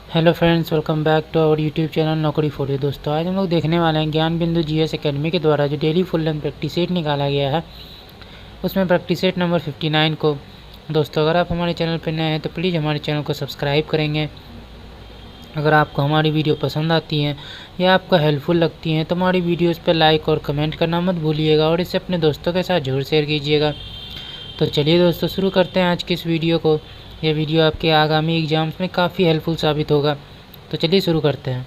Hello friends, welcome back to our YouTube channel Naukri for you. दोस्तों, आज हम लोग देखने वाले हैं ज्ञान बिंदु जीएस एकेडमी के द्वारा जो daily full length practice set निकाला गया है, उसमें प्रैक्टिस सेट नंबर 59 को। दोस्तों, अगर आप हमारे चैनल पर नए हैं तो प्लीज़ हमारे चैनल को सब्सक्राइब करेंगे। अगर आपको हमारी वीडियो पसंद आती हैं या आपको हेल्पफुल लगती हैं तो हमारी वीडियोज़ पर लाइक और कमेंट करना मत भूलिएगा और इसे अपने दोस्तों के साथ जरूर शेयर कीजिएगा। तो चलिए दोस्तों, शुरू करते हैं आज की इस वीडियो को। यह वीडियो आपके आगामी एग्जाम्स में काफ़ी हेल्पफुल साबित होगा। तो चलिए शुरू करते हैं।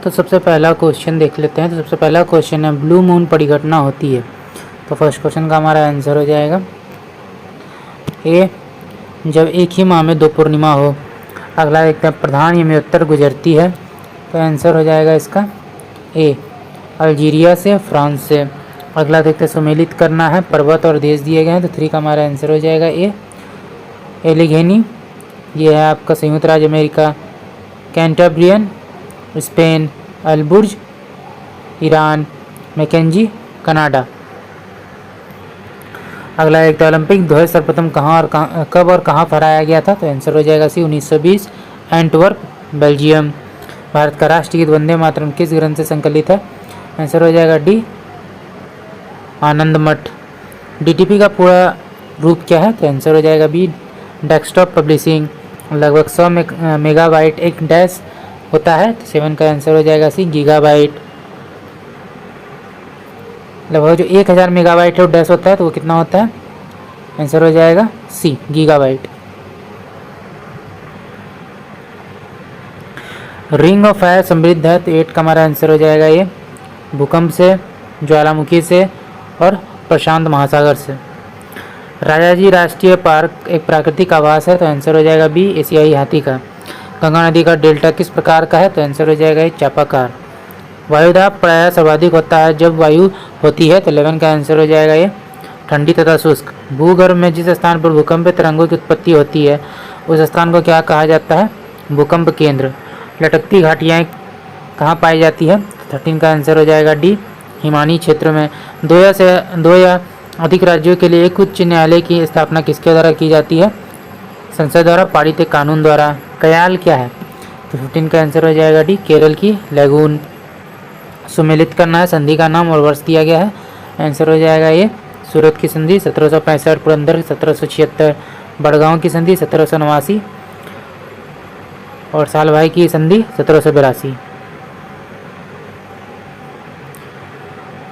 तो सबसे पहला क्वेश्चन देख लेते हैं। तो सबसे पहला क्वेश्चन है, ब्लू मून परिघटना होती है। तो फर्स्ट क्वेश्चन का हमारा आंसर हो जाएगा ए, जब एक ही माह में 2 पूर्णिमा हो। अगला देखते हैं, प्रधान यमोत्तर गुजरती है। तो आंसर हो जाएगा इसका ए, अल्जीरिया से, फ्रांस से। अगला देखते हैं, सुमेलित करना है, पर्वत और देश दिए गए हैं। तो 3 का हमारा आंसर हो जाएगा ए, एलिघेनी। ये है आपका संयुक्त राज्य America. Cantabrian, Spain. Alborz, Iran. Mackenzie, Canada. अगला एक, ओलंपिक ध्वज सर्वप्रथम कब और कहाँ फहराया गया था। तो आंसर हो जाएगा सी, 1920, एंटवर्प, बेल्जियम। भारत का राष्ट्रगीत वंदे मातरम किस ग्रंथ से संकलित है। आंसर हो जाएगा डी, आनंद मठ। डीटीपी का पूरा रूप क्या है। तो आंसर हो जाएगा बी, डेस्कटॉप पब्लिशिंग। लगभग 100 मेगाबाइट एक डैश होता है। तो 7 का आंसर हो जाएगा सी, गीगाबाइट। लगभग जो 1000 मेगाबाइट है वो डैश होता है, तो वो कितना होता है। आंसर हो जाएगा सी, गीगाबाइट। रिंग ऑफ फायर समृद्ध है। तो 8 का हमारा आंसर हो जाएगा ये, भूकंप से, ज्वालामुखी से और प्रशांत महासागर से। राजाजी राष्ट्रीय पार्क एक प्राकृतिक आवास है। तो आंसर हो जाएगा बी, एशियाई हाथी का। गंगा नदी का डेल्टा किस प्रकार का है। तो आंसर हो जाएगा चापाकार। वायुदाब प्रायः सर्वाधिक होता है जब वायु होती है। तो 11 का आंसर हो जाएगा ये, ठंडी तथा शुष्क। भूगर्भ में जिस स्थान पर भूकंपीय तरंगों की उत्पत्ति होती है उस स्थान को क्या कहा जाता है। भूकंप केंद्र। लटकती घाटियाँ कहाँ पाई जाती है। 13 का आंसर हो जाएगा डी, हिमानी क्षेत्र में। 2 या अधिक राज्यों के लिए एक उच्च न्यायालय की स्थापना किसके द्वारा की जाती है। संसद द्वारा पारित एक कानून द्वारा। कयाल क्या है। तो 15 का आंसर हो जाएगा डी, केरल की लैगून। सुमेलित करना है, संधि का नाम और वर्ष दिया गया है। आंसर हो जाएगा ये, सूरत की संधि 1765, पुरंदर 1776, बड़गांव की संधि 1789 और सालभाई की संधि 1782।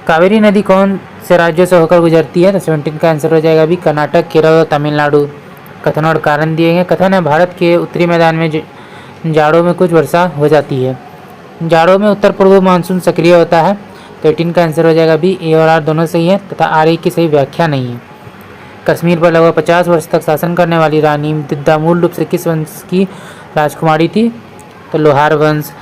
कावेरी नदी कौन से राज्यों से होकर गुजरती है। तो 17 का आंसर हो जाएगा भी, कर्नाटक, केरल और तमिलनाडु। कथन और कारण दिए गए। कथन है, भारत के उत्तरी मैदान में जाड़ों में कुछ वर्षा हो जाती है। जाड़ों में उत्तर पूर्व मानसून सक्रिय होता है। तो 18 का आंसर हो जाएगा बी, ए और आर दोनों सही है तथा आर ए की सही व्याख्या नहीं है। कश्मीर पर लगभग 50 वर्ष तक शासन करने वाली रानी दिद्दा मूल रूप से किस वंश की राजकुमारी थी। तो लोहार वंश।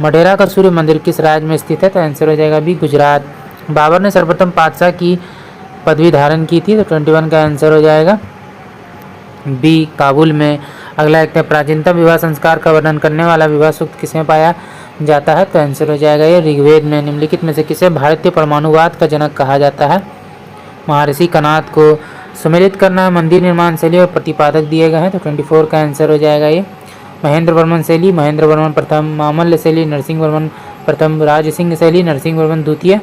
मढेरा का सूर्य मंदिर किस राज्य में स्थित है। तो आंसर हो जाएगा बी, गुजरात। बाबर ने सर्वप्रथम पातशाह की पदवी धारण की थी। तो 21 का आंसर हो जाएगा बी, काबुल में। अगला एक, प्राचीनतम विवाह संस्कार का वर्णन करने वाला विवाह सूक्त किसमें पाया जाता है। तो आंसर हो जाएगा ये, ऋग्वेद में। निम्नलिखित में से किसे भारतीय परमाणुवाद का जनक कहा जाता है। महर्षि कनाद को। सम्मिलित करना, मंदिर निर्माण शैली और प्रतिपादक दिए गए हैं। तो 24 का आंसर हो जाएगा ये, महेंद्र वर्मन शैली, महेंद्र वर्मन प्रथम। मामल्य शैली, नरसिंह वर्मन प्रथम। राजसिंह शैली, नरसिंह वर्मन द्वितीय।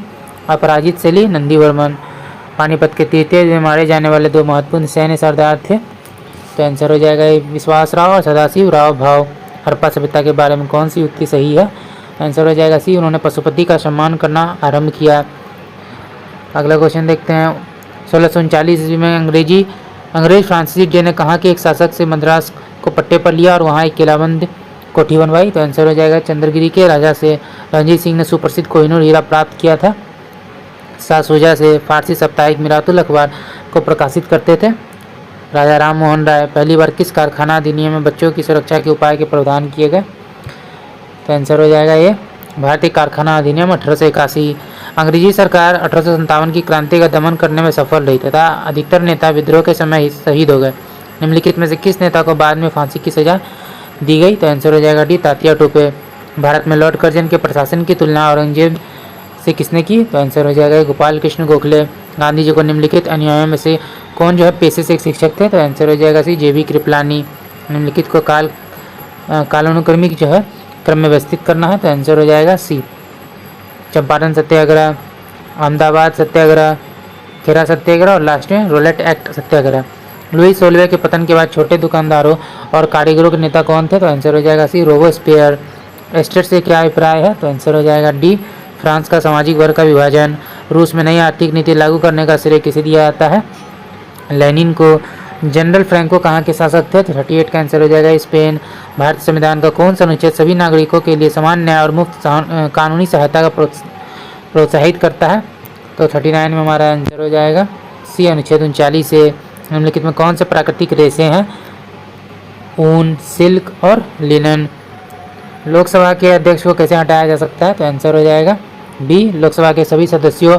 अपराजित शैली, नंदी वर्मन। पानीपत के तृतीय युद्ध में मारे जाने वाले 2 महत्वपूर्ण सैन्य सरदार थे। तो आंसर हो जाएगा ये, विश्वास राव और सदाशिव राव भाव। हड़प्पा सभ्यता के बारे में कौन सी युक्ति सही है। आंसर हो जाएगा सी, उन्होंने पशुपति का सम्मान करना आरंभ किया। अगला क्वेश्चन देखते हैं, 1639 ईस्वी में अंग्रेज फ्रांसीसी डे ने कहा कि एक शासक से मद्रास को पट्टे पर लिया और वहाँ एक किलाबंद कोठी बनवाई। तो आंसर हो जाएगा चंद्रगिरी के राजा से। रणजीत सिंह ने सुप्रसिद्ध कोहिनूर हीरा प्राप्त किया था। शाहशुजा से। फारसी साप्ताहिक मिरातुल अखबार को प्रकाशित करते थे राजा राम मोहन राय। पहली बार किस कारखाना अधिनियम में बच्चों की सुरक्षा के उपाय के प्रावधान किए गए। तो आंसर हो जाएगा ये, भारतीय कारखाना अधिनियम 1881। अंग्रेजी सरकार 1857 की क्रांति का दमन करने में सफल रही तथा अधिकतर नेता विद्रोह के समय शहीद हो गए। निम्नलिखित में से किस नेता को बाद में फांसी की सजा दी गई। तो आंसर हो जाएगा डी, तात्या टोपे। भारत में लॉर्ड कर्जन के प्रशासन की तुलना औरंगजेब से किसने की। तो आंसर हो जाएगा गोपाल कृष्ण गोखले। गांधी जी को निम्नलिखित अनुयायियों में से कौन जो है पेशे से एक शिक्षक थे। तो आंसर हो जाएगा सी, जेबी कृपलानी। निम्नलिखित को कालानुक्रमिक जो है क्रम में व्यवस्थित करना है, तो आंसर हो जाएगा सी। चंपारण सत्याग्रह, अहमदाबाद सत्याग्रह, खेरा सत्याग्रह और लास्ट में रोलेट एक्ट सत्याग्रह। लुई सोलवे के पतन के बाद छोटे दुकानदारों और कारीगरों के नेता कौन थे, तो आंसर हो जाएगा सी, रोबोस्पियर। एस्टेट से क्या अभिप्राय है, तो आंसर हो जाएगा डी, फ्रांस का सामाजिक वर्ग का विभाजन। रूस में नई आर्थिक नीति लागू करने का श्रेय किसे दिया जाता है, लेनिन को। जनरल फ्रैंको कहाँ के शासक थे, तो 38 का आंसर हो जाएगा स्पेन। भारतीय संविधान का कौन सा अनुच्छेद सभी नागरिकों के लिए समान न्याय और मुफ्त कानूनी सहायता का प्रोत्साहित करता है, तो 39 में हमारा आंसर हो जाएगा सी, अनुच्छेद 39 से। निम्नलिखित में कौन से प्राकृतिक रेशे हैं, ऊन, सिल्क और लिनन। लोकसभा के अध्यक्ष को कैसे हटाया जा सकता है, तो आंसर हो जाएगा बी, लोकसभा के सभी सदस्यों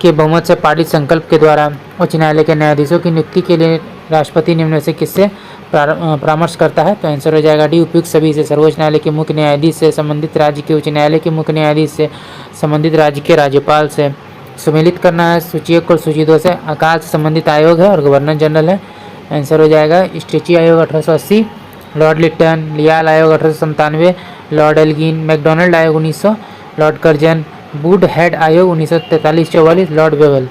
के बहुमत से पारित संकल्प के द्वारा। उच्च न्यायालय के न्यायाधीशों की नियुक्ति के लिए राष्ट्रपति निम्न में से किससे परामर्श करता है, तो आंसर हो जाएगा डी, उपयुक्त सभी से। सर्वोच्च न्यायालय के मुख्य न्यायाधीश से, संबंधित राज्य के उच्च न्यायालय के मुख्य न्यायाधीश से, संबंधित राज्य के राज्यपाल से। सम्मिलित करना है सूची 1 और सूची 2 से। आकाश से संबंधित आयोग है और गवर्नर जनरल है, आंसर हो जाएगा स्ट्रेची आयोग 1880, लॉर्ड लिट्टन, लियाल आयोग 1897, लॉर्ड एल्गिन, मैकडोनल्ड आयोग 1900, लॉर्ड कर्जन, वुड हेड आयोग 1943-44, लॉर्ड वेवल।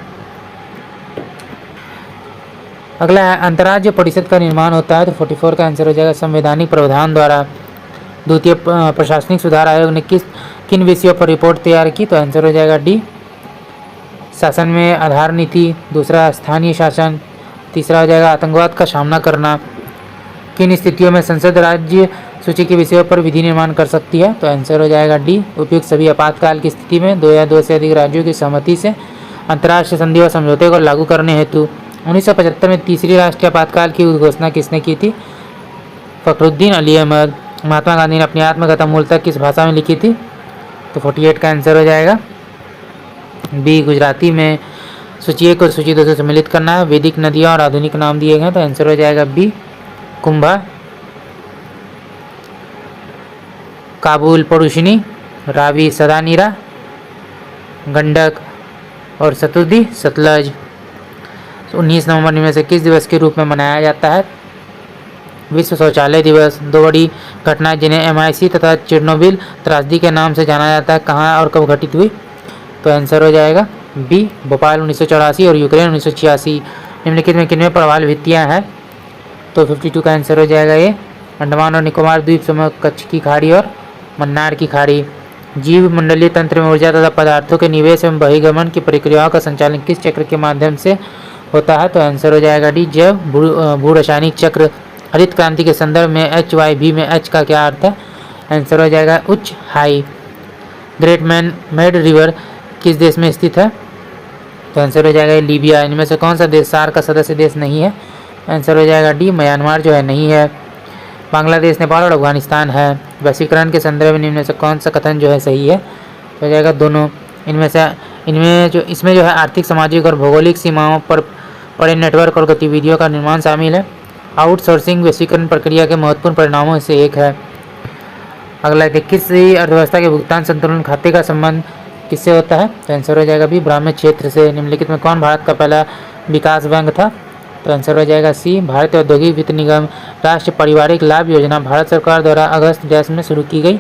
अगला है अंतर्राज्य परिषद का निर्माण होता है, तो 44 का आंसर हो जाएगा संवैधानिक प्रावधान द्वारा। द्वितीय प्रशासनिक सुधार आयोग ने किन विषयों पर रिपोर्ट तैयार की, तो आंसर हो जाएगा डी, शासन में आधार नीति। दूसरा स्थानीय शासन। तीसरा हो जाएगा आतंकवाद का सामना करना। किन स्थितियों में संसद राज्य सूची के विषयों पर विधि निर्माण कर सकती है, तो आंसर हो जाएगा डी, उपयुक्त सभी। आपातकाल की स्थिति में 2 या 2 से अधिक राज्यों की सहमति से अंतर्राष्ट्रीय संधि व समझौते को लागू करने हेतु। 1975 में तीसरी राष्ट्रीय आपातकाल की घोषणा किसने की थी, फखरुद्दीन अली अहमद। महात्मा गांधी ने अपनी आत्मकथा मूलतः किस भाषा में लिखी थी, तो 48 का आंसर हो जाएगा बी, गुजराती में। सूची 1 और सूची 2 से सम्मिलित करना है। वैदिक नदियाँ और आधुनिक नाम दिए गए, तो आंसर हो जाएगा बी, कुंभा, काबुल परुशिनी, रावी सदानीरा, गंडक और सतुर्दी सतलज। 19 नवंबर में से किस दिवस के रूप में मनाया जाता है, विश्व शौचालय दिवस। 2 बड़ी घटनाएं जिन्हें MI6 तथा चिरनोबिल त्रासदी के नाम से जाना जाता है कहाँ और कब घटित हुई, तो आंसर हो जाएगा बी, भोपाल 1984 और यूक्रेन 1986। निम्नलिखित में किनमें प्रवाल भित्तियाँ हैं, तो 52 का आंसर हो जाएगा ये, अंडमान और निकोबार द्वीप समूह, कच्छ की खाड़ी और मन्नार की खाड़ी। जीव मंडलीय तंत्र में ऊर्जा तथा पदार्थों के निवेश एवं बहिर्गमन की प्रक्रियाओं का संचालन किस चक्र के माध्यम से होता है, तो आंसर हो जाएगा डी, जैव भू रासायनिक चक्र। हरित क्रांति के संदर्भ में HYV में H का क्या अर्थ है, आंसर हो जाएगा उच्च, हाई। ग्रेट मेड रिवर किस देश में स्थित है, तो आंसर हो जाएगा लीबिया। इनमें से कौन सा देश सार्क का सदस्य देश नहीं है, आंसर हो जाएगा डी, म्यांमार जो है नहीं है। बांग्लादेश, नेपाल और अफगानिस्तान है। वैश्वीकरण के संदर्भ में इनमें से कौन सा कथन जो है सही है, तो हो जाएगा दोनों। इसमें जो है आर्थिक, सामाजिक और भौगोलिक सीमाओं पर पड़े नेटवर्क और गतिविधियों का निर्माण शामिल है। आउटसोर्सिंग वैश्वीकरण प्रक्रिया के महत्वपूर्ण परिणामों से एक है। अगला है किसी अर्थव्यवस्था के भुगतान संतुलन खाते का संबंध किससे होता है, तो आंसर हो जाएगा बी, ग्रामीण क्षेत्र से। निम्नलिखित में कौन भारत का पहला विकास बैंक था, तो आंसर हो जाएगा सी, भारतीय औद्योगिक वित्त निगम। राष्ट्रीय पारिवारिक लाभ योजना भारत सरकार द्वारा अगस्त डैश में शुरू की गई,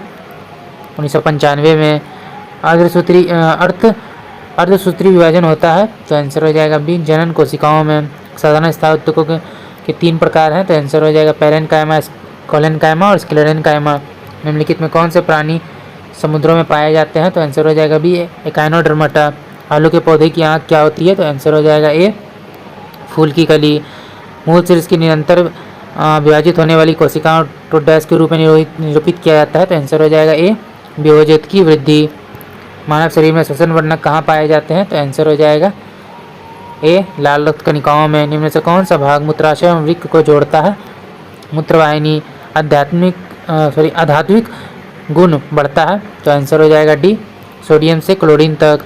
1995 में। अर्धसूत्री विभाजन होता है, तो आंसर हो जाएगा बी, जनन कोशिकाओं में। साधारण स्थायित्वकों के 3 प्रकार हैं, तो आंसर हो जाएगा पैरेनकाइमा, कोलेनकाइमा और स्क्लेरेनकाइमा। निम्नलिखित में कौन से प्राणी समुद्रों में पाए जाते हैं, तो आंसर हो जाएगा बी, एकाइनोडर्माटा। आलू के पौधे की आँख क्या होती है, तो आंसर हो जाएगा ए, फूल की कली। मूल शीर्ष की निरंतर विभाजित होने वाली कोशिकाओं को डैश के रूप में निरूपित किया जाता है, तो आंसर हो जाएगा ए, विभोजित की वृद्धि। मानव शरीर में श्वसन वर्णक कहाँ पाए जाते हैं, तो आंसर हो जाएगा ए, लाल रक्त कणिकाओं में। निम्न से कौन सा भाग मूत्राशय एवं वृक्क को जोड़ता है, मूत्रवाहिनी। आध्यात्मिक गुण बढ़ता है, तो आंसर हो जाएगा डी, सोडियम से क्लोरीन तक।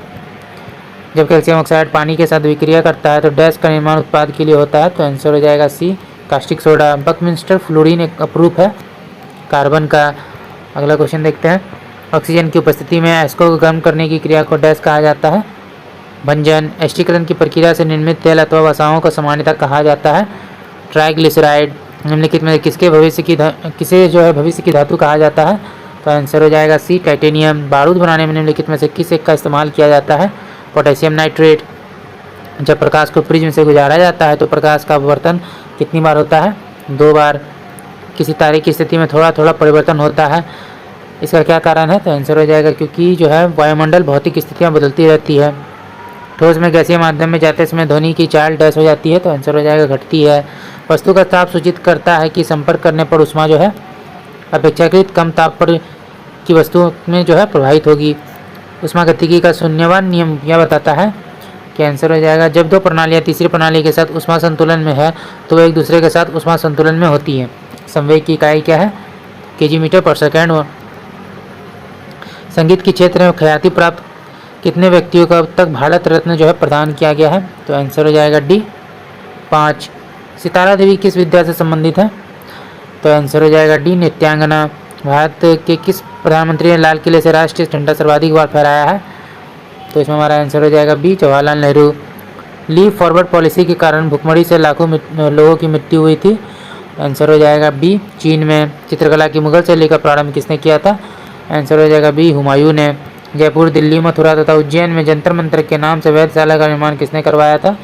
जब कैल्शियम ऑक्साइड पानी के साथ विक्रिया करता है तो डैश का निर्माण उत्पाद के लिए होता है, तो आंसर हो जाएगा सी, कास्टिक सोडा। बकमिंस्टर फ्लोरीन एक अपरूप है कार्बन का। अगला क्वेश्चन देखते हैं। ऑक्सीजन की उपस्थिति में एस्को को गर्म करने की क्रिया को डैश कहा जाता है, भंजन। एस्टिकरण की प्रक्रिया से निर्मित तेल अथवा वसाओं को सामान्यतः कहा जाता है, ट्राइग्लिसराइड। निम्नलिखित में किसे जो है भविष्य की धातु कहा जाता है? तो आंसर हो जाएगा सी, टाइटेनियम। बारूद बनाने में निम्नलिखित में से किस एक का इस्तेमाल किया जाता है? Potassium nitrate. जब प्रकाश को प्रिज्म से गुजारा जाता है तो प्रकाश का अपवर्तन कितनी बार होता है? 2 बार। किसी तारे की स्थिति में थोड़ा थोड़ा परिवर्तन होता है, इसका क्या कारण है? तो आंसर हो जाएगा क्योंकि जो है वायुमंडल भौतिक स्थितियाँ बदलती रहती है। ठोस में गैसीय माध्यम में जाते समय ध्वनि की चाल डैश हो जाती है, तो आंसर हो जाएगा घटती है। वस्तु का ताप सूचित करता है कि संपर्क करने पर ऊष्मा जो है अपेक्षाकृत कम ताप पर की वस्तु में जो है प्रभावित होगी। ऊष्मागतिकी का शून्यवान नियम यह बताता है कि आंसर हो जाएगा जब दो प्रणालियाँ तीसरी प्रणाली के साथ ऊष्मा संतुलन में है तो वे एक दूसरे के साथ ऊष्मा संतुलन में होती हैं। संवेग की इकाई क्या है? केजी मीटर पर सेकेंड। संगीत के क्षेत्र में ख्याति प्राप्त कितने व्यक्तियों को अब तक भारत रत्न जो है प्रदान किया गया है? तो आंसर हो जाएगा डी, 5। सितारा देवी किस विद्या से संबंधित है? तो आंसर हो जाएगा डी, नित्यांगना। भारत के किस प्रधानमंत्री ने लाल किले से राष्ट्रीय झंडा सर्वाधिक बार फहराया है? तो इसमें हमारा आंसर हो जाएगा B, Jawaharlal Nehru. Leap forward policy के कारण भुखमरी से लाखों लोगों की मृत्यु हुई थी। आंसर हो जाएगा बी, चीन में। चित्रकला की मुगल शैली का प्रारंभ किसने किया था? आंसर हो जाएगा बी, हुमायूं ने। जयपुर, दिल्ली, मथुरा तथा उज्जैन में जंतर मंतर के नाम से वेधशाला का निर्माण किसने करवाया था?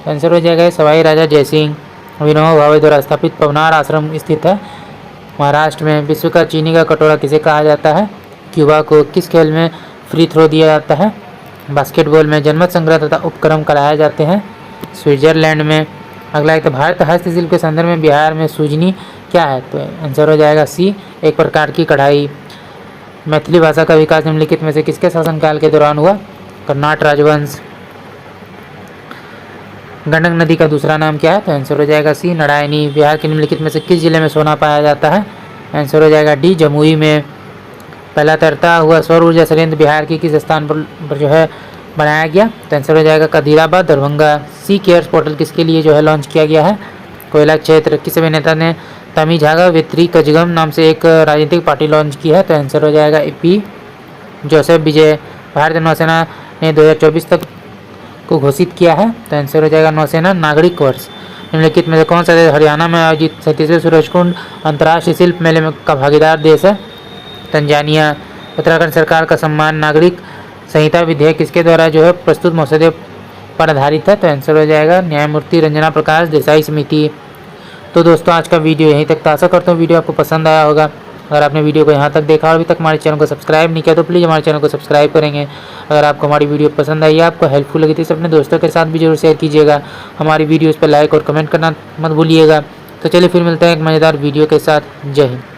आंसर हो जाएगा सवाई राजा जयसिंह। विनोबा भावे द्वारा स्थापित पवनार आश्रम स्थित है महाराष्ट्र में। विश्व का चीनी का कटोरा किसे कहा जाता है? क्यूबा को। किस खेल में फ्री थ्रो दिया जाता है? बास्केटबॉल में। जनमत संग्रह तथा उपक्रम कराए जाते हैं स्विट्जरलैंड में। अगला एक, भारत हस्तशिल्प के संदर्भ में बिहार में सूजनी क्या है? तो आंसर हो जाएगा सी, एक प्रकार की कढ़ाई। मैथिली भाषा का विकास निम्नलिखित में से किसके शासनकाल के दौरान हुआ? कर्नाट राजवंश। गंडक नदी का दूसरा नाम क्या है? तो आंसर हो जाएगा सी, नड़ायनी। बिहार के निम्नलिखित में से किस जिले में सोना पाया जाता है? आंसर हो जाएगा डी, जमुई में। पहला तैरता हुआ सौर ऊर्जा संयंत्र बिहार के किस स्थान पर जो है बनाया गया? तो आंसर हो जाएगा कदीराबाद, दरभंगा। सी केयर्स पोर्टल किसके लिए जो है लॉन्च किया गया है? कोयला क्षेत्र। किस अभिनेता ने तमिझागा वेत्री कजगम नाम से एक राजनीतिक पार्टी लॉन्च की है? तो आंसर हो जाएगा पी, जोसेफ विजय। भारतीय नौसेना ने 2024 तक को घोषित किया है? तो आंसर हो जाएगा नौसेना नागरिक वर्ष। निम्नलिखित में से कौन सा देश हरियाणा में आयोजित 37वें सूरजकुंड अंतर्राष्ट्रीय शिल्प मेले का भागीदार देश है? तंजानिया। उत्तराखंड सरकार का सम्मान नागरिक संहिता विधेयक किसके द्वारा जो है प्रस्तुत मसौदे पर आधारित है? तो आंसर हो जाएगा न्यायमूर्ति रंजना प्रकाश देसाई समिति। तो दोस्तों आज का वीडियो यहीं तक था। आशा करता हूँ वीडियो आपको पसंद आया होगा। अगर आपने वीडियो को यहाँ तक देखा और अभी तक हमारे चैनल को सब्सक्राइब नहीं किया तो प्लीज़ हमारे चैनल को सब्सक्राइब करेंगे। अगर आपको हमारी वीडियो पसंद आई, आपको हेल्पफुल लगी तो इसे अपने दोस्तों के साथ भी जरूर शेयर कीजिएगा। हमारी वीडियोज़ पर लाइक और कमेंट करना मत भूलिएगा। तो चलिए फिर मिलते हैं एक मज़ेदार वीडियो के साथ। जय हिंद।